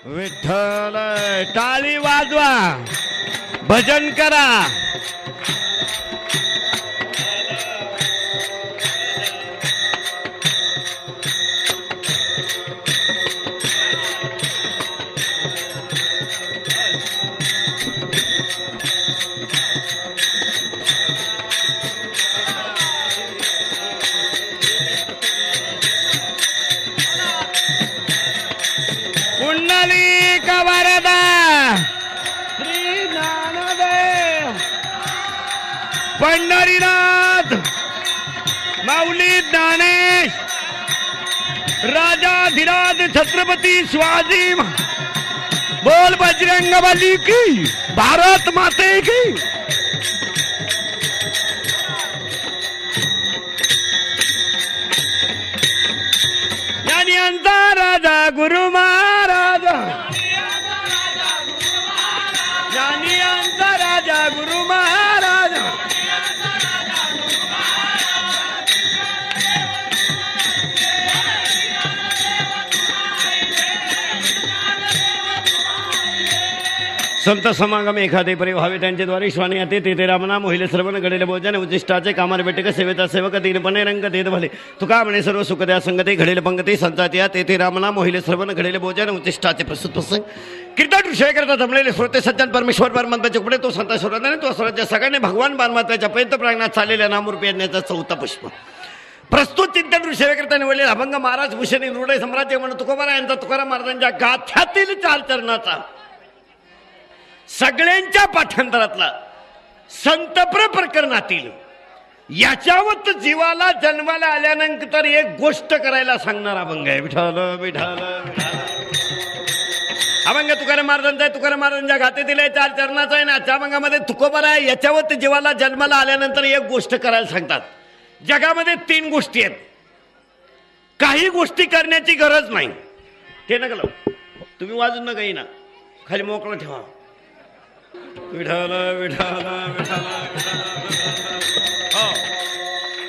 विठ्ठल टाळी वाजवा भजन करा. पंढरीनाथ माऊली ज्ञानेश राजाधिराज छत्रपती शिवाजी बोल बजरंगबली की भारत माते की. ज्ञानियांचा राजा गुरु महाराज ज्ञानियांचा राजा गुरु महाराज. संत समागम एखादे परी व्हावे त्यांच्याद्वारे श्वानी येते ते रामना मोहिले श्रवण घडेले भोजन उच्चिष्टाचे कामार भेटक सेवेचा सेवक दीनपणे रंग देत भले. तुका म्हणे सर्व सुख द्या संगते घडेल पंगती संतात या ते रामना मोहिले श्रवण घडेले भोजन उच्चिष्टाचे प्रस्तुत प्रसंग कीर्तन विषय करता जमलेले श्रोते सज्जन परमेश्वर परमात्म्याच्या पुढे तो संत स्वराने तो स्वराज्य सगळ्यांनी भगवान परमात्म्याच्या प्रयत्न प्रांगणात चाललेल्या नामरूपी यज्ञाचा चौथा पुष्प प्रस्तुत चिंतन विषय करता निवडले अभंग महाराज भूषणी हृदय सम्राज्य म्हणून तुकोबारा यांचा तुकाराम महाराजांच्या गाथ्यातील 4 चरणाचा सगळ्यांच्या पाठांतरातला संतप्र प्रकरणातील याच्यावत जीवाला जन्माला आल्यानंतर एक गोष्ट करायला सांगणार अभंग आहे. विठाल विठाल अभंग तुकाराम महाराजांचा आहे. तुकाराम महाराजांच्या गाथेतील 4 चरणाचा आहे ना. आजच्या अभंगामध्ये तुकोबारा आहे याच्यावत जीवाला जन्माला आल्यानंतर एक गोष्ट करायला सांगतात. जगामध्ये 3 गोष्टी आहेत. काही गोष्टी करण्याची गरज नाही. ते नका लावू तुम्ही वाजून नका येईना खाली मोकळं ठेवा. विठाल विठाल विठाल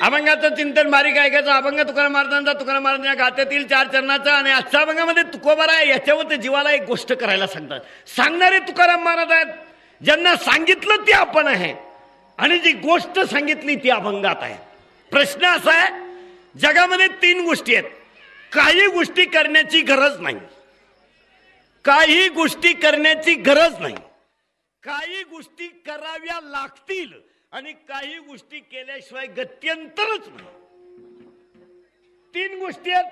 अभंगाचं चिंतन बारीक ऐकायचं. अभंग तुकाराम महाराजांच्या गाथ्यातील 4 चरणाचा आणि आजच्या अभंगामध्ये तुकोबारा आहे याच्यावर जीवाला एक गोष्ट करायला सांगतात. सांगणारे तुकाराम महाराज आहेत. ज्यांना सांगितलं ते आपण आहे आणि जी गोष्ट सांगितली ती अभंगात आहे. प्रश्न असा आहे जगामध्ये 3 गोष्टी आहेत. काही गोष्टी करण्याची गरज नाही. काही गोष्टी करण्याची गरज नाही. काही गोष्टी कराव्या लागतील आणि काही गोष्टी केल्याशिवाय गत्यंतरच नाही. 3 गोष्टी आहेत.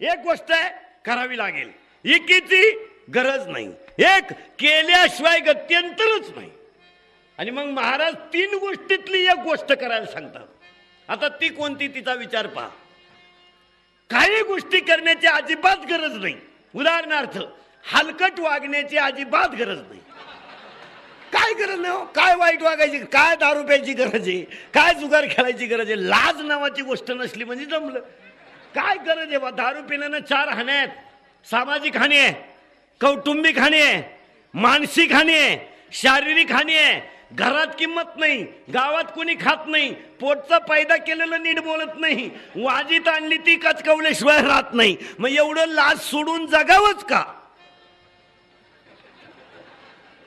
एक गोष्ट आहे करावी लागेल. एकीची गरज नाही. एक केल्याशिवाय गत्यंतरच नाही. आणि मग महाराज 3 गोष्टीतली एक गोष्ट करायला सांगतात. आता ती कोणती तिचा विचार पहा. काही गोष्टी करण्याची अजिबात गरज नाही. उदाहरणार्थ हलकट वागण्याची अजिबात गरज नाही. काय गरज नाही. काय वाईट वागायची काय दारू प्यायची गरज आहे काय जुगार खेळायची गरज आहे. लाज नावाची गोष्ट नसली म्हणजे जमलं. काय गरज आहे बा. दारू पिण्यानं 4 हानी आहेत. सामाजिक हानी आहे कौटुंबिक हानी आहे मानसिक हानी आहे शारीरिक हानी आहे. घरात किंमत नाही गावात कोणी खात नाही पोटचा पैदा केलेलं नीट बोलत नाही वाजीत आणली ती कचकवल्याशिवाय राहत नाही. मग एवढं लाज सोडून जगावंच का.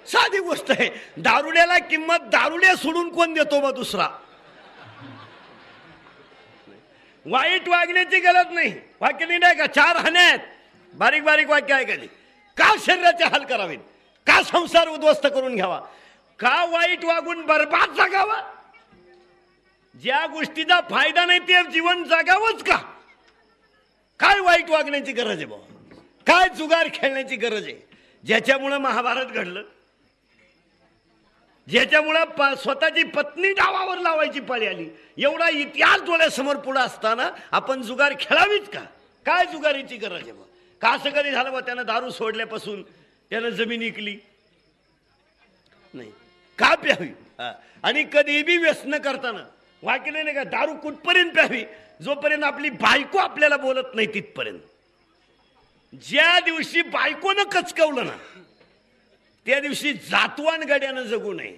साधी गोष्ट आहे. दारुड्याला किंमत दारुड्या सोडून कोण देतो बा दुसरा. वाईट वागण्याची गरज नाही. वाक्य नाही का 4 हाण्या आहेत. बारीक बारीक वाक्य ऐकायची. का शरीराचे हाल करावेत का संसार उद्ध्वस्त करून घ्यावा का वाईट वागून बरबाद जगावा. ज्या गोष्टीचा फायदा नाही ते जीवन जगावंच का. काय वाईट वागण्याची गरज आहे बाबा. काय जुगार खेळण्याची गरज आहे. ज्याच्यामुळे महाभारत घडलं ज्याच्यामुळे स्वतःची पत्नी डावावर लावायची पाळी आली. एवढा इतिहास डोळ्यासमोर पुढे असताना आपण जुगार खेळावीच का. काय जुगारीची गरज आहे बा. का असं कधी झालं बा त्यानं दारू सोडल्यापासून त्यानं जमीन विकली नाही. का प्यावी आणि कधी बी व्यसन करताना वाक्य नाही का दारू कुठपर्यंत प्यावी जोपर्यंत आपली बायको आपल्याला बोलत नाही तिथपर्यंत. ज्या दिवशी बायकोनं कचकवलं ना त्या दिवशी जातवान गड्यानं जगू नये.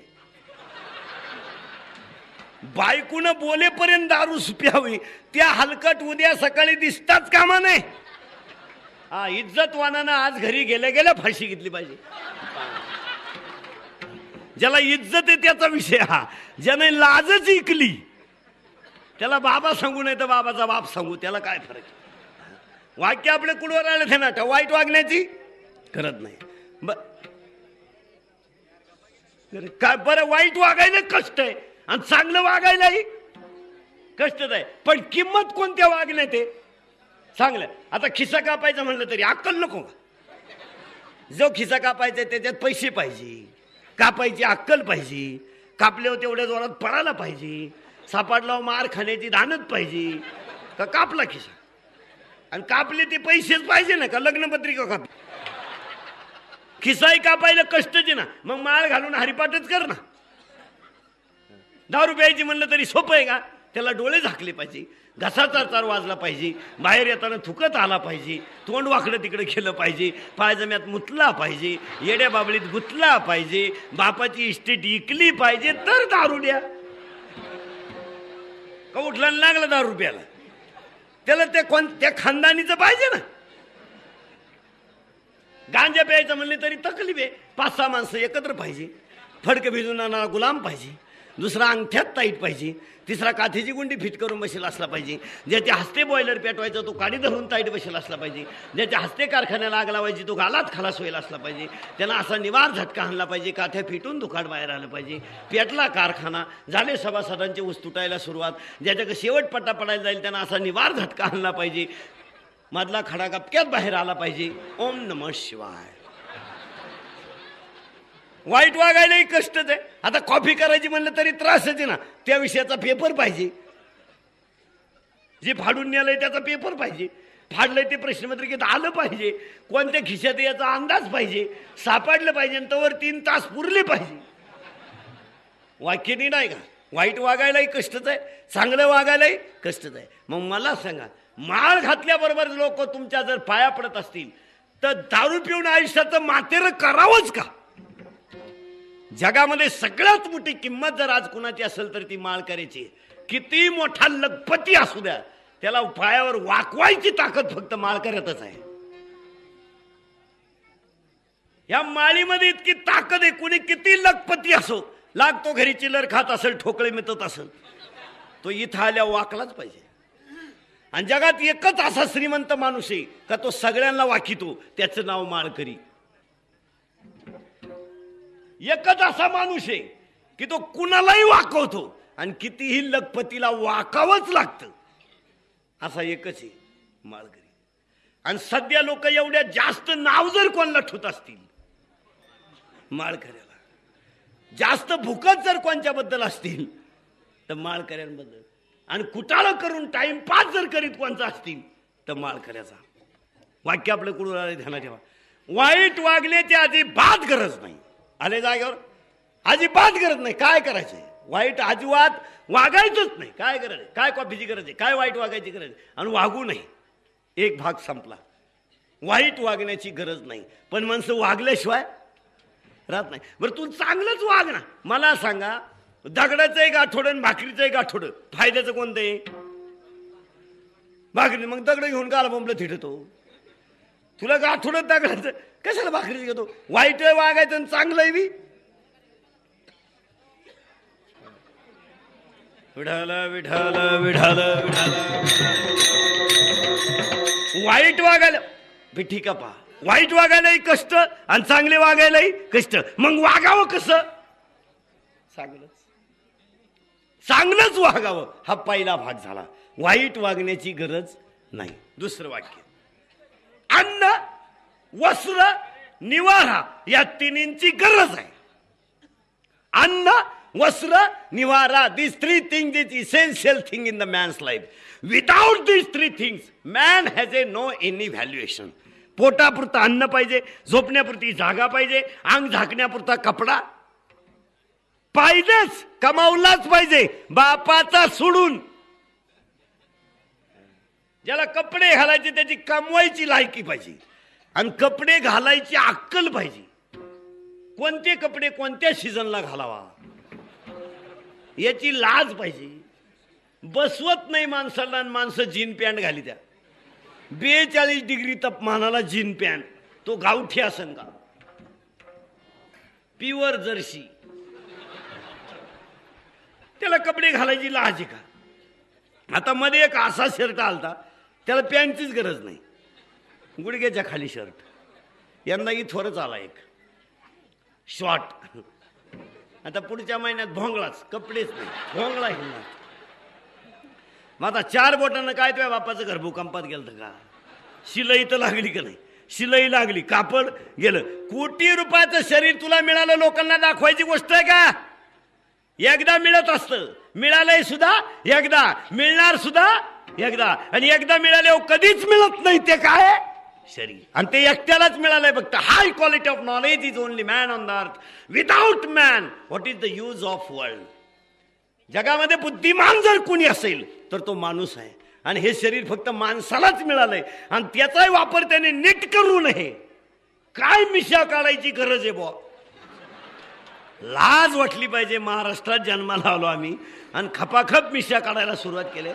बायकोनं बोलेपर्यंत दारू प्यावी. त्या हलकट उद्या सकाळी दिसताच कामा नये. हा, इज्जतवानानं आज घरी गेल्या गेल्या फाशी घेतली पाहिजे. ज्याला इज्जत आहे त्याचा विषय हा. ज्याने लाजच इकली त्याला बाबा सांगू नाही तर बाबाचा बाप सांगू, त्याला काय फरक. वाक्य आपले कुडवर आले ते ना, वाईट वागण्याची करत नाही. काय बरं, वाईट वागायला कष्ट आहे आणि चांगलं वागायलाही कष्टच आहे, पण किंमत कोणत्या वागण्यात आहे चांगलं. आता खिसा कापायचं म्हणलं तरी अक्कल नको का? जो खिसा कापायचा त्याच्यात पैसे पाहिजे, कापायची अक्कल पाहिजे, कापल्यावर तेवढ्या जोरात पडायला पाहिजे, सापडल्यावर मार खाण्याची धानच पाहिजे का कापला खिसा. आणि कापले ते पैसेच पाहिजे ना, का लग्नपत्रिका कापली. खिसाही कापायला कष्टच ना, मग माळ घालून हरिपाठच कर ना. 10 रुपयाची म्हणलं तरी सोपं आहे का? त्याला डोळे झाकले पाहिजे, घसा चार वाजला पाहिजे, बाहेर येताना थुकत आला पाहिजे, तोंड वाकडं तिकडे केलं पाहिजे, पायजम्यात मुतला पाहिजे, येड्या बाबळीत गुतला पाहिजे, बापाची इस्टेट इकली पाहिजे तर दारू द्या. का उठला लागला 10 रुपयाला, त्याला त्या खानदानीचं पाहिजे ना. गांजा प्यायचं म्हणले तरी तकलीफ आहे. 5-6 माणसं एकत्र पाहिजे, फडकं भिजून आणणारा गुलाम पाहिजे, दुसरा अंगठ्यात टाईट पाहिजे, तिसरा काथीची गुंडी फिट करून बसेल असला पाहिजे, ज्याच्या हस्ते बॉयलर पेटवायचा तो काडी धरून टाईट बसेल असला पाहिजे, ज्याच्या हस्ते कारखान्याला आग लावायची तो गालात खलास होईल असला पाहिजे, त्यांना असा निवार झटका आणला पाहिजे, काथ्या फिटून दुकाट बाहेर आलं पाहिजे. पेटला कारखाना, झाले सभासदांचे ऊस तुटायला सुरुवात, ज्याच्याकडे शेवट पट्टा पडायला जाईल त्यांना असा निवार झटका आणला पाहिजे, मधला खडा गपक्यात बाहेर आला पाहिजे. ओम नमः शिवाय. वाईट वागायलाही कष्टच आहे. आता कॉफी करायची म्हणलं तरी त्रासच आहे ना. त्या विषयाचा पेपर पाहिजे, जे फाडून नेलंय त्याचा पेपर पाहिजे, फाडलंय ते प्रश्नपत्रिकेत आलं पाहिजे, कोणत्या खिशात याचा अंदाज पाहिजे, सापडलं पाहिजे, तवर 3 तास पुरले पाहिजे. वाक्य नाही का? वाईट वागायलाही कष्टच आहे, चांगलं वागायलाही कष्टच आहे. मग मला सांगा, माळ घातल्याबरोबर लोक तुमच्या जर पाया पडत असतील तर दारू पिऊन आयुष्याचं मातेर करावंच का? जगामध्ये सगळ्यात मोठी किंमत जर आज कुणाची असेल तर ती माळ करायची. किती मोठा लखपती असू द्या, त्याला पायावर वाकवायची ताकद फक्त माळ करतच आहे. या माळीमध्ये इतकी ताकद आहे, कुणी किती लखपती असो, लागतो घरी चिल्लर खात असेल, ठोकळे मिळत असेल, तो इथं आल्या वाकलाच पाहिजे. आणि जगात एकच असा श्रीमंत माणूस आहे का तो सगळ्यांना वाकितो, त्याचं नाव माळकरी. एकच असा माणूस आहे की तो कुणालाही वाकवतो आणि कितीही लखपतीला वाकावंच लागतं, असा एकच आहे माळकरी. आणि सध्या लोक एवढ्या जास्त नाव जर कोणाला ठेवत असतील माळकऱ्याला, जास्त भुकत जर कोणच्याबद्दल असतील तर माळकऱ्यांबद्दल, आणि कुटाळा करून टाइमपास जर करीत कोणचा असतील तर माळकऱ्याचा. वाक्य आपलं कुठून आले ध्यानात ठेवा. वाईट वागण्याची अजिबात गरज नाही. आले जागेवर, अजिबात गरज नाही. काय करायचंय? वाईट अजिबात वागायचंच नाही. काय गरज आहे? काय कॉफीची गरज आहे? काय वाईट वागायची गरज आहे? आणि वागू नाही. एक भाग संपला. वाईट वागण्याची गरज नाही, पण माणसं वागल्याशिवाय राहत नाही. बरं तू चांगलंच वाग ना. मला सांगा, दगडाचं एक आठवडं आणि भाकरीचं एक आठवडं, फायद्याचं कोणतं आहे? भाकरी. मग दगड घेऊन काला बोंबलं थिटतो. तुला आठवडं दगडाचं, कशाला भाकरीचं घेतो? वाईट वागायचं आणि चांगलंय बी. विठाल विठाल विठाल विठाल. वाईट वागायला ठीक आहे, पहा, वाईट वागायलाही कष्ट आणि चांगले वागायलाही कष्ट. मग वागावं कसं? चांगलंच वागावं, हा पहिला भाग झाला. वाईट वागण्याची गरज नाही. दुसरं वाक्य, अन्न वस्त्र निवारा या तिन्हींची गरज आहे. अन्न वस्त्र निवारा, these 3 things is essential thing in the man's life. Without these 3 things man has a no any valuation. पोटापुरता अन्न पाहिजे, झोपण्यापुरती जागा पाहिजे, अंग झाकण्यापुरता कपडा पाहिजेच, कमावलाच पाहिजे, बापाचा सोडून. ज्याला कपडे घालायचे त्याची कमवायची लायकी पाहिजे आणि कपडे घालायची अक्कल पाहिजे. कोणते कपडे कोणत्या सीझनला घालावा याची लाज पाहिजे. बसवत नाही माणसाला, माणसं जीन पॅन्ट घाली त्या 42 डिग्री तापमानाला जीन पॅन्ट, तो गावठी असन का? प्युअर जर्सी, त्याला कपडे घालायची लाज आहे का? आता मध्ये एक असा शर्ट आलता, त्याला पॅन्टचीच गरज नाही, गुडघ्याच्या खाली शर्ट. यंदा इथवरच आला एक शॉर्ट. आता पुढच्या महिन्यात भोंगळाच, कपडेच नाही, भोंगळा हिंडणार. मग आता 4 बोटानं काय तुझ्या बापाचं घर भूकंपात गेलं का? शिलाई तर लागली का नाही? शिलाई लागली, कापड गेलं. कोटी रुपयाचं शरीर तुला मिळालं, लोकांना दाखवायची गोष्ट आहे का? एकदा मिळत असतं, मिळालंय सुद्धा एकदा, मिळणार सुद्धा एकदा, आणि एकदा मिळाले कधीच मिळत नाही. ते काय शरीर, आणि ते एकट्यालाच मिळालंय फक्त. High quality of knowledge is only man on the earth. Without man what is the use of world? जगामध्ये बुद्धिमान जर कोणी असेल तर तो माणूस आहे, आणि हे शरीर फक्त माणसालाच मिळालंय, आणि त्याचाही वापर त्याने नीट करू नये. काय मिशा काढायची गरज आहे बुवा? लाज वाटली पाहिजे. महाराष्ट्रात जन्माला आलो आम्ही, आणि खपाखप मिशा काढायला सुरुवात केली.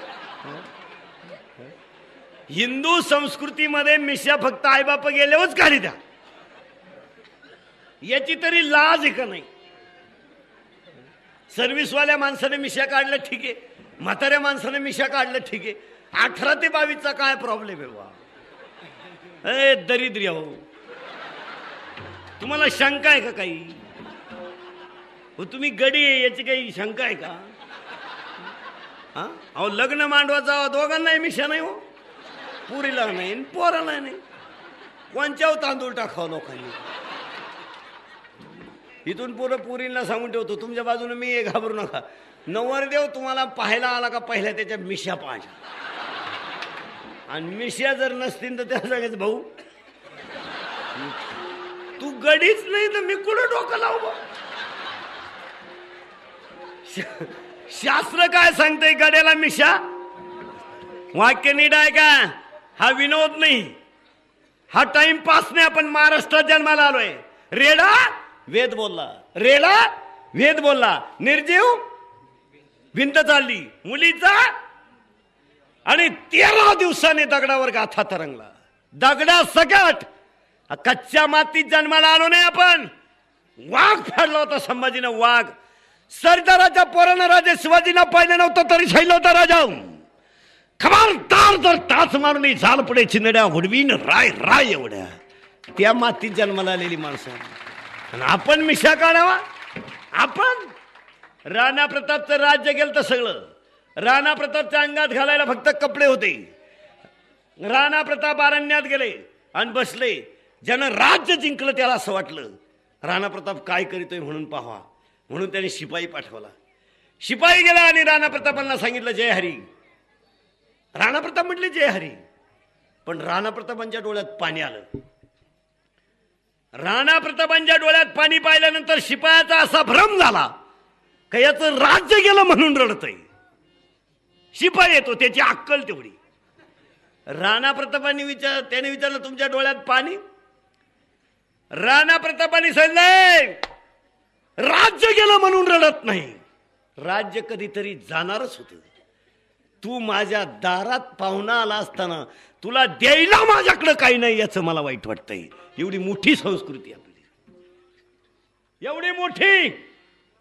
हिंदू संस्कृतीमध्ये मिशा फक्त आईबाप गेल्यावरच काढी द्या, याची तरी लाज आहे का नाही? सर्व्हिसवाल्या माणसाने मिशा काढल्या ठीक आहे, म्हाताऱ्या माणसाने मिशा काढलं ठीक आहे. 18 ते 22चा काय प्रॉब्लेम आहे बा? ए दरिद्री हो, तुम्हाला शंका आहे का काही? हो तुम्ही गडी आहे याची काही शंका आहे का? हा अहो लग्न मांडवाचा दोघांनाही मिशा नाही हो, पुरीला नाही पोराला नाही. कोणच्यावर तांदूळ टाकावं लोकांनी? इथून पुरं पुरीला सांगून ठेवतो, तुमच्या बाजूने मी हे घाबरू नका. नवरदेव तुम्हाला पाहायला आला का पहिल्या त्याच्या मिशा पाहायच्या, आणि मिशा जर नसतील तर त्याला सांगायचं भाऊ तू गडीच नाही तर मी कुठं डोकं लावू? शास्त्र काय सांगतंय? गड्याला मिशा वाक्य नीट आहे का? हा विनोद नाही, हा टाइमपास नाही. आपण महाराष्ट्रात जन्माला आलोय. रेडा वेद बोलला, रेडा वेद बोलला, निर्जीव भिंत चालली मुलीचा, आणि 13 दिवसाने दगडावर गाथा तरंगला. दगडा सकट कच्च्या मातीत जन्माला आलो नाही आपण. वाघ फाडला होता संभाजीनं, वाघ. सरदाराच्या पोरानं राजे शिवाजीला पाहिलं नव्हतं तरी शैल होता राजा. खबरदार जर टाच मारून झाल पुढे चिंदड्या हुडवीन राय राय एवढ्या. त्या मातीत जन्माला आलेली माणसं, आणि आपण मिशा काढावा. आपण राणा प्रतापचं राज्य गेलं तर सगळं. राणा प्रतापच्या अंगात घालायला फक्त कपडे होते. राणा प्रताप अरण्यात गेले आणि बसले. ज्यानं राज्य जिंकलं त्याला असं वाटलं राणा प्रताप काय करीतोय म्हणून पाहावा, म्हणून त्याने शिपाई पाठवला. शिपाई गेला आणि राणा प्रतापांना सांगितलं जय हरी. राणा प्रताप म्हटले जय हरी, पण राणा प्रतापांच्या डोळ्यात पाणी आलं. राणा प्रतापांच्या डोळ्यात पाणी पाहिल्यानंतर शिपायाचा असा भ्रम झाला का याचं राज्य गेलं म्हणून रडतय. शिपाई येतो त्याची अक्कल तेवढी. राणा प्रतापांनी त्याने विचारलं तुमच्या डोळ्यात पाणी? राणा प्रतापांनी सांगितलंय राज्य गेलं म्हणून रडत नाही, राज्य कधीतरी जाणारच होतं. तू माझ्या दारात पाहुणा आला असताना तुला द्यायला माझ्याकडे काही नाही याचं मला वाईट वाटतंय. एवढी मोठी संस्कृती आपली, एवढी मोठी.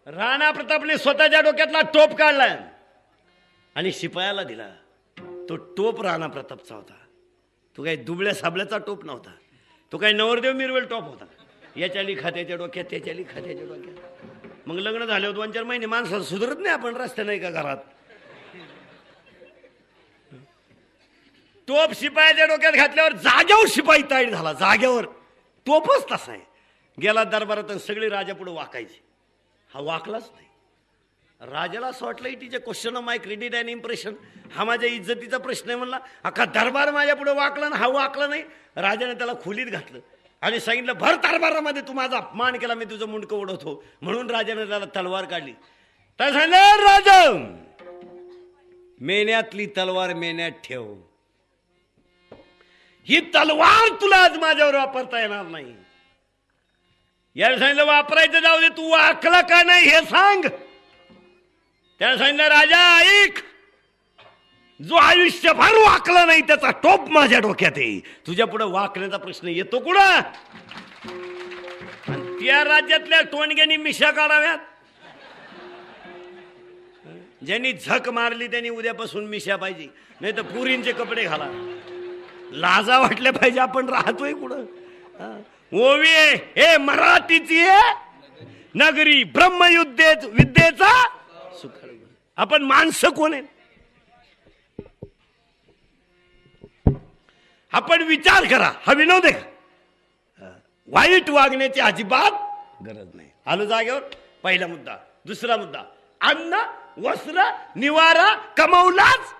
राणा प्रतापने स्वतःच्या डोक्यातला टोप काढला आणि शिपायाला दिला. तो टोप राणा प्रतापचा होता. तो काही दुबळ्या साबळ्याचा टोप नव्हता. तो काही नवरदेव मिरवेल टोप होता. याच्या लिखा त्याच्या डोक्यात, त्याच्या लिखा त्याच्या डोक्यात. मग लग्न झाले 2-4 महिने माणसाला सुधरत नाही आपण रस्त्या नाही का घरात. टोप शिपायाच्या डोक्यात घातल्यावर जाग्यावर शिपाई ताईट झाला. जाग्यावर टोपच तसा आहे. गेला दरबारात सगळे राजा पुढे वाकायचे. हा वाकलाच नाही. राजाला असं वाटलं it is a question of my credit and impression. हा माझ्या इज्जतीचा प्रश्न आहे म्हणला. अख्खा दरबार माझ्या पुढे वाकला ना, हा वाकला नाही. राजाने त्याला खोलीत घातलं आणि सांगितलं भर दरबारामध्ये तू माझा अपमान केला, मी तुझं मुंडकं उडवतो. म्हणून राजाने त्याला तलवार काढली. तर सांगितलं राजा मेन्यातली तलवार मेन्यात ठेव. ही तलवार तुला आज माझ्यावर वापरता येणार नाही. याला सांगितलं वापरायचं जाऊ दे, तू वाकला का नाही हे सांग. त्याला सांगितलं राजा ऐक, जो आयुष्यभर वाकला नाही त्याचा टोप माझ्या डोक्यात आहे. तुझ्या पुढे वाकण्याचा प्रश्न येतो कुठं? त्या राज्यातल्या टोणग्यांनी मिशा काढाव्यात. ज्यांनी झक मारली त्यांनी उद्यापासून मिशा पाहिजे, नाही तर पुरींचे कपडे घाला. लाजा वाटल्या पाहिजे आपण राहतोय कुठं. ओवी हे मराठीची नगरी विद्येचा सुखळ. आपण माणसं कोण आहे? आपण विचार करा. हा विनोद आहे का? वाईट वागण्याची अजिबात गरज नाही. आलो जागेवर. पहिला मुद्दा. दुसरा मुद्दा, अन्न वस्त्र निवारा कमावलाच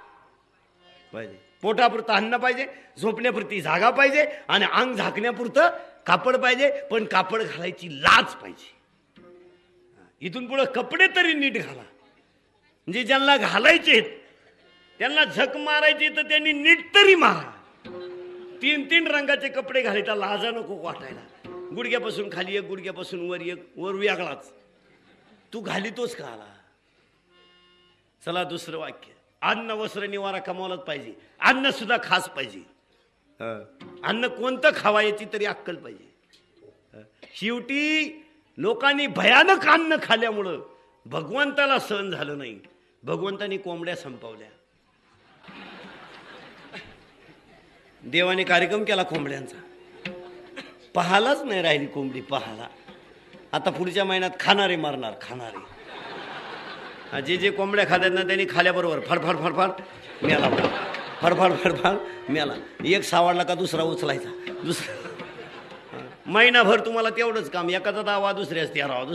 पाहिजे. पोटापुरतं अन्न पाहिजे, झोपण्यापुरती जागा पाहिजे आणि अंग झाकण्यापुरतं कापड पाहिजे. पण कापड घालायची लाज पाहिजे. इथून पुढे कपडे तरी नीट घाला. म्हणजे ज्यांना घालायचे त्यांना झक मारायची तर त्यांनी नीट तरी मारा. 3 रंगाचे कपडे घालायचा लाजा नको वाटायला. गुडघ्यापासून खाली एक, गुडघ्यापासून वर एक, वर वेगळाच. तू घालितोच का आला? चला दुसरं वाक्य. अन्न वस्त्र निवारा कमावलाच पाहिजे. अन्न सुद्धा खास पाहिजे. अन्न कोणतं खावा याची तरी अक्कल पाहिजे. शेवटी लोकांनी भयानक अन्न खाल्ल्यामुळं भगवंताला सहन झालं नाही. भगवंतानी कोंबड्या संपवल्या. देवाने कार्यक्रम केला कोंबड्यांचा. पाहालाच नाही राहिली कोंबडी पाहाला. आता पुढच्या महिन्यात खाणारे मारणार. खाणारे जे कोंबड्या खातात ना त्यांनी खाल्याबरोबर फडफड फडफड मेला. फडफड फडफड मेला. एक सावडला का दुसरा उचलायचा. दुसरा महिनाभर तुम्हाला तेवढंच काम. एकाचा दावा दुसऱ्याच त्या राहा.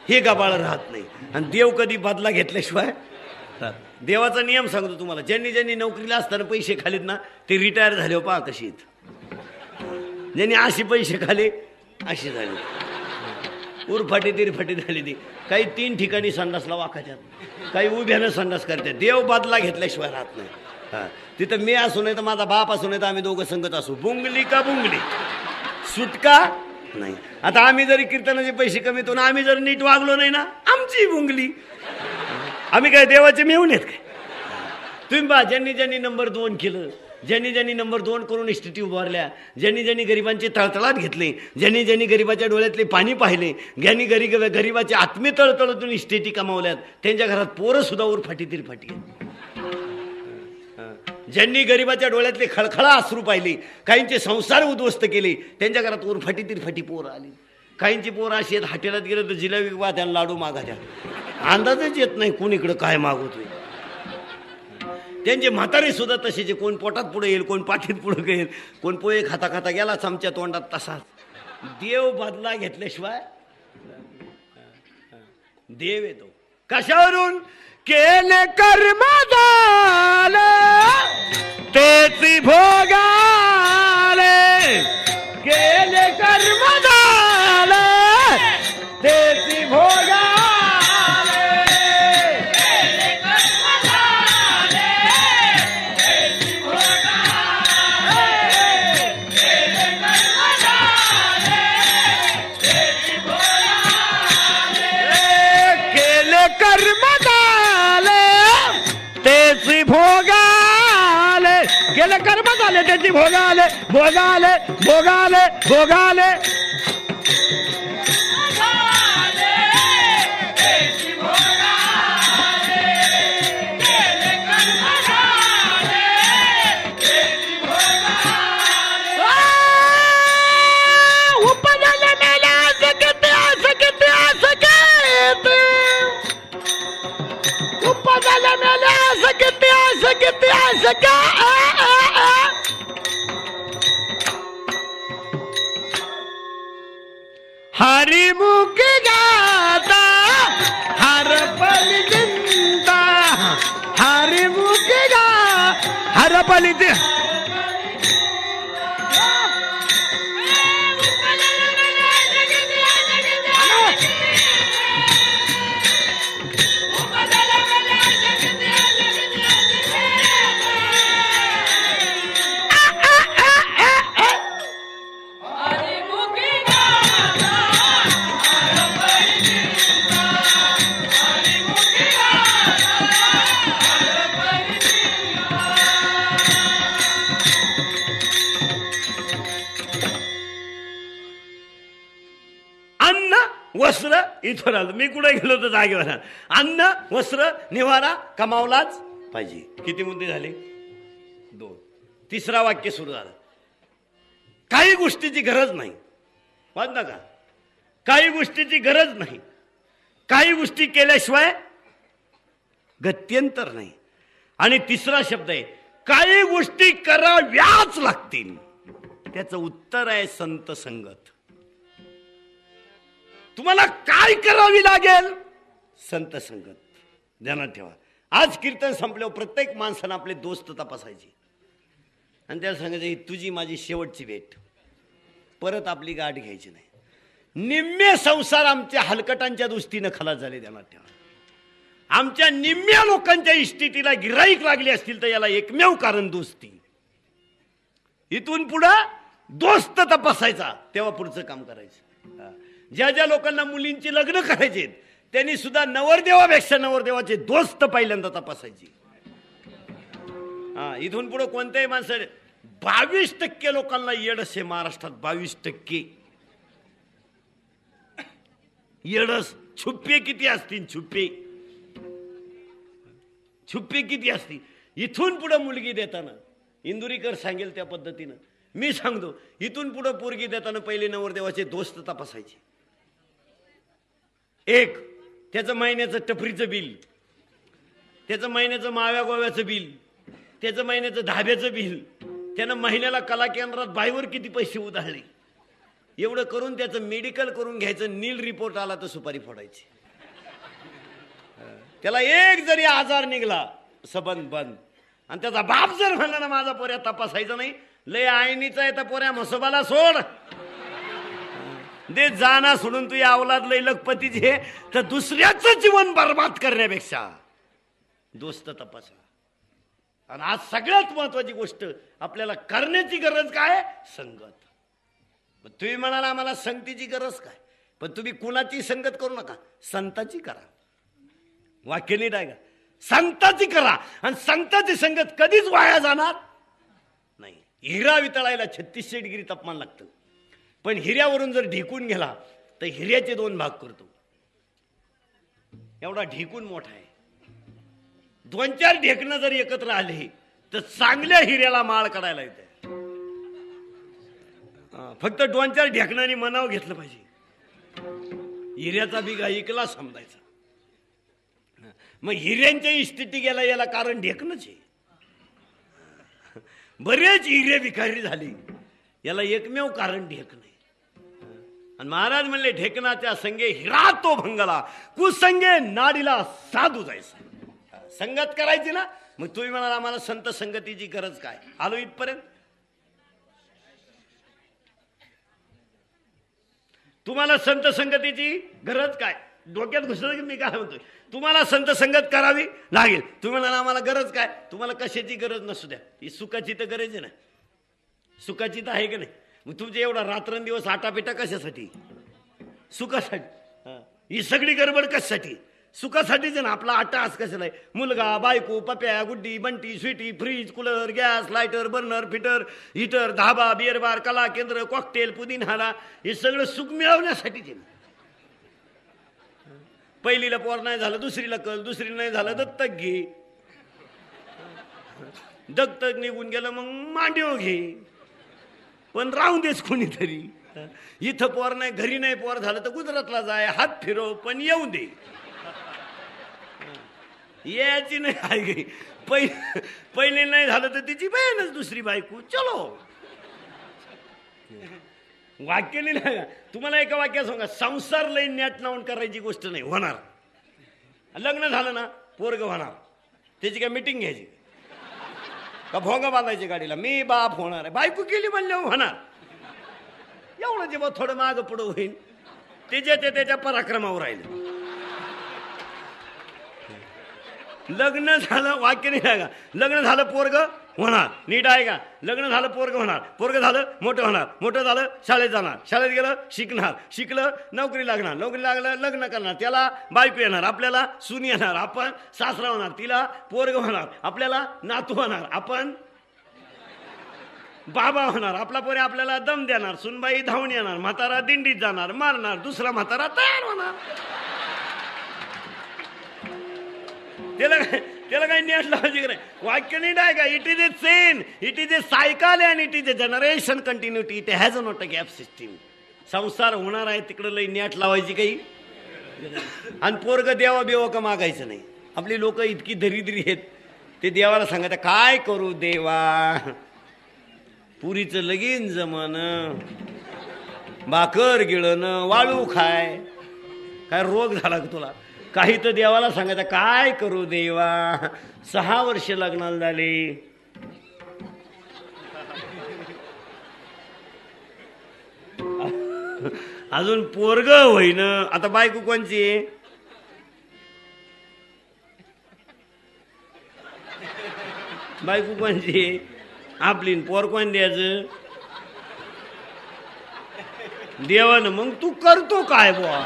हे गबाळ राहत नाही. आणि देव कधी बदला घेतल्याशिवाय देवाचा नियम सांगतो तुम्हाला. ज्यांनी नोकरीला असताना पैसे खालीत ना ते रिटायर झाले. पहा कशी ज्यांनी अशी पैसे खाले अशी झाली. उरफाटी तिरफाटी झाली. ती काही 3 ठिकाणी संडासला वाकाच्यात, काही उभ्यानं संडास करतात. देव बदला घेतल्याशिवाय राहत नाही. तिथं मी असू नाही तर माझा बाप असू नाही तर आम्ही दोघं संगत असू. बुंगली का बुंगली, सुटका नाही. आता आम्ही जरी कीर्तनाचे पैसे कमीतो ना आम्ही जर नीट वागलो नाही ना आमची बुंगली. आम्ही काय देवाचे मिळून येत काय? तुम्ही बा ज्यांनी नंबर 2 केलं, ज्यांनी नंबर 2 करून इस्टेटी उभारल्या, ज्यांनी गरिबांचे तळतळात घेतले, ज्यांनी गरिबाच्या डोळ्यातले पाणी पाहिले, ज्यांनी गरिबाचे आत्मे तळतळतून इस्टेटी कमावल्यात त्यांच्या घरात पोरं सुद्धा उरफाटी तिरफाटी. ज्यांनी गरिबाच्या डोळ्यातले खळखळा अश्रू पाहिले, काहींचे संसार उद्ध्वस्त केले, त्यांच्या घरात उरफाटी तिरफाटी पोरं आली. काहींची पोरं अशी आहेत हॉटेलात गेलं तर जिलेबी वाद्या लाडू मागाच्या. अंदाजच येत नाही कोणीकडं काय मागवतोय. त्यांचे म्हातारे सुद्धा तसेच. कोण पोटात पुढे येईल, कोण पाठीत पुढे येईल, कोण पोहे खाता खाता गेला चमच्या तोंडात तसाच. देव बदला घेतल्याशिवाय देव येतो. कशावरून? केले कर्म झाले तेच भोगाले. केले कर्म झाले तेच भोगाले. गेले कर्म झाले त्याची भोगाले भोगाले भोगाले भोगाले. हरिमुख गाता हरपली चिंता. हरिमुख गा हरपली अन्न वस्त्र इथं आलं. मी कुठे गेलो तर जागेवर अन्न वस्त्र निवारा कमावलाच पाहिजे. किती मुद्दे झाले? 2. तिसरा वाक्य सुरू झालं. काही गोष्टीची गरज नाही. वाच का? काही गोष्टीची गरज नाही. काही गोष्टी केल्याशिवाय गत्यंतर नाही. आणि तिसरा शब्द आहे काही गोष्टी कराव्याच लागतील. त्याचं उत्तर आहे संत संगत. तुम्हाला काय करावी लागेल? संत संगत. ध्यानात ठेवा. आज कीर्तन संपल्यावर प्रत्येक माणसानं आपले दोस्त तपासायचे आणि त्याला सांगायचं ही तुझी माझी शेवटची भेट, परत आपली गाठ घ्यायची नाही. निम्मे संसार आमच्या हलकटांच्या दृष्टीनं खलास झाले. ध्यानात ठेवा. आमच्या निम्म्या लोकांच्या इष्टितीला गिराईक लागली असतील तर याला एकमेव कारण दोस्ती. इथून पुढं दोस्त तपासायचा, तेव्हा पुढचं काम करायचं. ज्या ज्या लोकांना मुलींची लग्न करायचे त्यांनी सुद्धा नवरदेवापेक्षा नवरदेवाचे दोस्त पहिल्यांदा तपासायचे. इथून पुढे कोणत्याही माणसाने 22% लोकांना येडस आहे महाराष्ट्रात. 22% येडस. छुप्पे किती असतील? छुप्पे किती असतील? इथून पुढे मुलगी देताना इंदुरीकर सांगेल त्या पद्धतीनं मी सांगतो. इथून पुढे पोरगी देताना पहिले नवरदेवाचे दोस्त तपासायचे. एक, त्याचं महिन्याचं टपरीचं बिल, त्याचं महिन्याचं माव्या गोव्याचं बिल, त्याचं महिन्याचं धाब्याचं बिल, त्यानं महिन्याला कला केंद्रात बाईवर किती पैसे उधळले, एवढं करून त्याचं मेडिकल करून घ्यायचं. नील रिपोर्ट आला तर सुपारी फोडायची. त्याला एक जरी आजार निघला सबंध बंद. आणि त्याचा बाप जर म्हणला ना माझा पोऱ्या तपासायचा नाही, लय आयनीचा आहे तर पोऱ्या म्हसोबाला सोड दे जाना सोडून तू या अवलाद लय लखपतीचे तर दुसऱ्याचं जीवन बर्बाद करण्यापेक्षा दोस्त तपासा. आणि आज सगळ्यात महत्वाची गोष्ट आपल्याला करण्याची गरज काय? संगत. तुम्ही म्हणाला आम्हाला संगतीची गरज काय? पण तुम्ही कुणाची संगत करू नका, संताची करा. वाक्य नीट आहे का? संताची करा. आणि संताची संगत कधीच वाया जाणार नाही. हिरा वितळायला 3600 डिग्री तापमान लागतं, पण हिऱ्यावरून जर ढेकून गेला तर हिऱ्याचे 2 भाग करतो. एवढा ढेकून मोठा आहे. 2-4 ढेकणं जर एकत्र आले तर चांगल्या हिऱ्याला माळ काढायला येते. फक्त 2-4 ढेकणांनी मनाव घेतलं पाहिजे. हिऱ्याचा बिगा इकला समजायचा. मग हिऱ्यांच्या इस्थिती गेला याला कारण ढेकणच आहे. बरेच हिरे भिकारी झाले याला एकमेव कारण ढेकण आहे. आणि महाराज म्हणले ढेकणाच्या संगे हिरा तो भंगला, कुसंगे नाडीला साधू जायचा. संगत करायची ना. मग तुम्ही म्हणाल आम्हाला संत संगतीची गरज काय? आलो इथपर्यंत. तुम्हाला संत संगतीची गरज काय? डोक्यात घुसलं की मी काय म्हणतोय, तुम्हाला संत संगत करावी लागेल. तुम्ही म्हणाला आम्हाला गरज काय? तुम्हाला कशाची गरज नसू द्या, ही सुखाची तर गरज आहे ना. सुखाची तर आहे की नाही? मग तुमचे एवढा रात्रंदिवस आटापिटा कशासाठी? सुखासाठी. ही सगळी गडबड कशासाठी? सुखासाठीच ना. आपला आटास कशाला आहे? मुलगा, बायको, Pappya, Guddi, Bunty, Sweety, fridge, cooler, gas, lighter, burner, fitter, heater, dhaba, beer bar, कला केंद्र, कॉकटेल, पुदिनहारा, हे सगळं सुख मिळवण्यासाठीच आहे. पहिलीला पोर नाही झालं दुसरीला कल, दुसरी नाही झालं दत्तक घे, दत्तक निघून गेलं मग मांडीव घे. पण राहून देच कोणीतरी. इथं पोर नाही, घरी नाही पोर झालं तर गुजरातला जाय, हात फिरव पण येऊ दे. याची नाही आहे. पहिले नाही झालं तर तिची बहीणच दुसरी बायको. चलो. वाक्य नाही. तुम्हाला एका वाक्यात सांगा, संसार लई नॅट नावून करायची गोष्ट नाही. होणार. लग्न झालं ना पोरग होणार. त्याची काय मिटिंग घ्यायची का? भोंगा बांधायची गाडीला, मी बाप होणार आहे. बायको केली म्हणल्यावर होणार. एवढं जेव्हा थोडं मागं पुढं होईल त्याच्या पराक्रमावर राहिलं. लग्न झालं, वाक्य नाही आहे का? लग्न झालं पोरग होणार. नीट आहे का? लग्न झालं पोरग होणार, पोरग झालं मोठं होणार, मोठं झालं शाळेत जाणार, शाळेत गेलं शिकणार, शिकलं नोकरी लागणार, नोकरी लागलं लग्न करणार, त्याला बायको येणार, आपल्याला सून येणार, आपण सासरा होणार, तिला पोरग होणार, आपल्याला नातू होणार, आपण बाबा होणार, आपला पोरे आपल्याला दम देणार, सुनबाई धावून येणार, म्हातारा दिंडीत जाणार, मारणार, दुसरा म्हातारा तयार होणार. त्याला काही नेट लावायची की नाही. वाक्य नीट आहे का? It is a chain, it is a cycle and it is a generation continuity, it has not a gap system. संसार होणार आहे तिकडे लई नेट लावायची काही. आणि पोरग देवा बेवा का मागायचं नाही. आपली लोक इतकी दरिद्री आहेत, ते देवाला सांगायचं काय करू देवा, पुरीचं लगीन जमन, भाकर गिळण, वाळू खाय, काय रोग झाला का तुला, काही तर देवाला सांगायचं काय करू देवा, 6 वर्ष लग्नाला झाले, अजून पोरग होईन. आता बायको कोणची आहे? बायको कोणची आहे? आपली. पोर कोण द्यायचं? देवानं. मग तू करतो काय बुवा?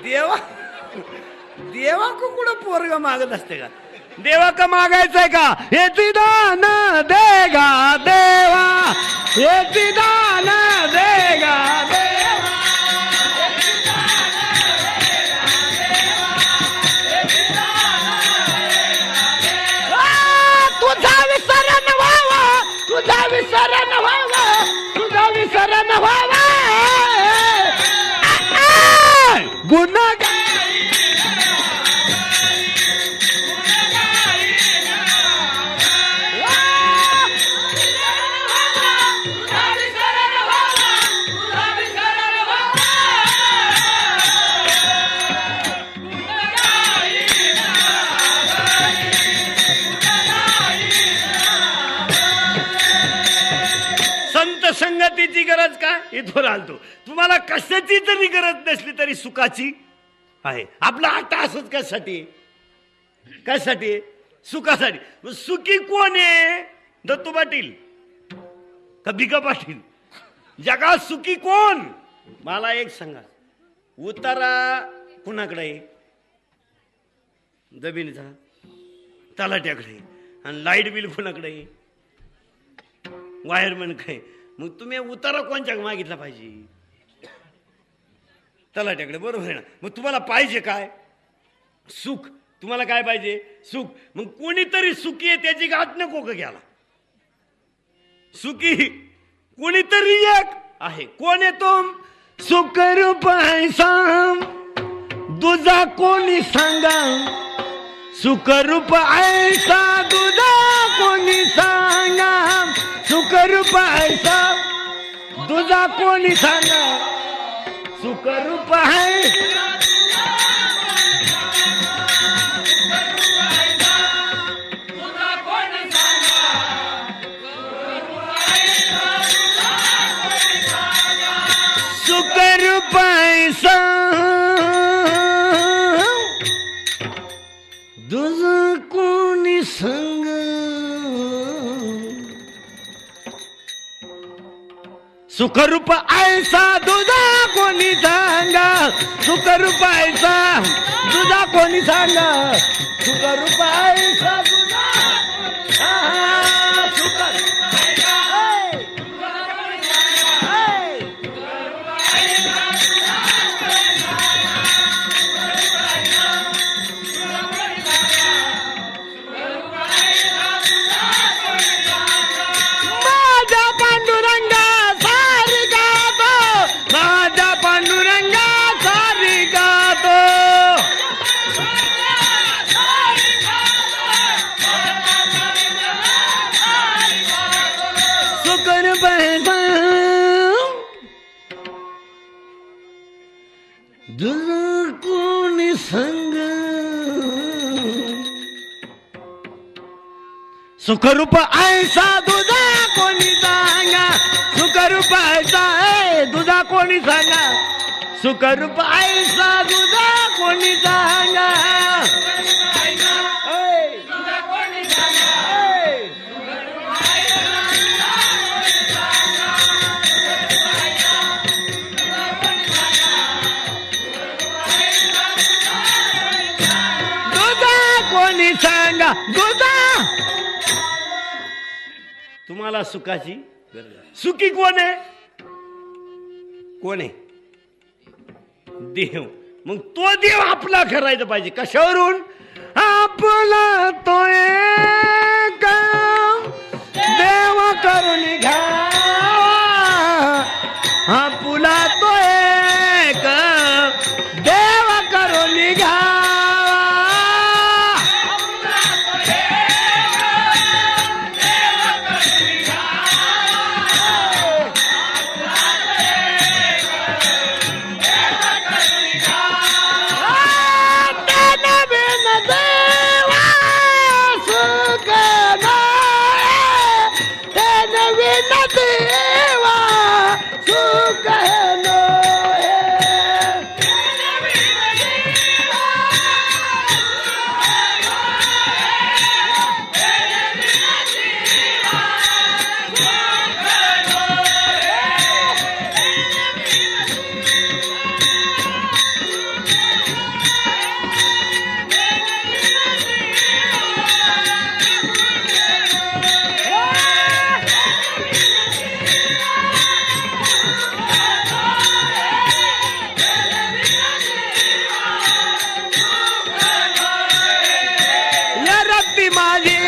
देवा देवा कुठं पोरग मागत असते का? देवा का मागायचंय का? हे दान देगा देवा, हे दान देगा देवा, तुझा विसरण व्हावा, तुझा विसरण व्हावा, तुझा विसरण व्हावा, गुन्हा संगतीची गरज काय? इथवर आलतो. तुम्हाला कशाची जरी गरज नसली तरी सुखाची आहे. आपला आटा असच कशासाठी? कशासाठी? सुखासाठी. सुखी कोण आहे? दत्तू पाटील का भिका पाटील? जगात सुखी कोण? मला एक सांगा. उतारा कुणाकडे आहे? जमिनीचा तलाट्याकडे. आणि लाईट बिल कुणाकडे आहे? वायरमॅन काय? मग तुम्ही उतारा कोणच्या मागितला पाहिजे? तलाट्याकडे. बरोबर आहे ना? मग तुम्हाला पाहिजे काय? सुख. तुम्हाला काय पाहिजे? सुख. मग कोणीतरी सुखी आहे त्याची गाठ नको का घ्यायला? सुखी कोणीतरी एक आहे. कोण आहे तो? सुख रूप ऐसा दुजा कोणी सांगा, सुख रूप ऐसा दुजा कोणी सांगा, सुख रूप ऐसा तुझा कोणी सांगा, सुख रूप आहे. सुख रूप ऐसा तुझा कोणी सांगा, सुखरूप ऐसा दुधा कोणी सांगा, सुखरूप ऐसा दुधा कोणी सांगा, सुखरूप ऐसा दुधा कोणी संग, सुखरूप ऐसा दुधा कोणी सांगा, सुखरूप ऐसा दुधा कोणी सांगा, सुखरूप ऐसा दुधा कोणी सांगा. तुम्हाला सुखाची गरज आहे. सुखी कोण आहे? कोण आहे? देव. मग तो देव आपला करायचा पाहिजे. कशावरून? आपला तो एक देव करून घ्या. आपला तो एक देव करून घ्या. माझी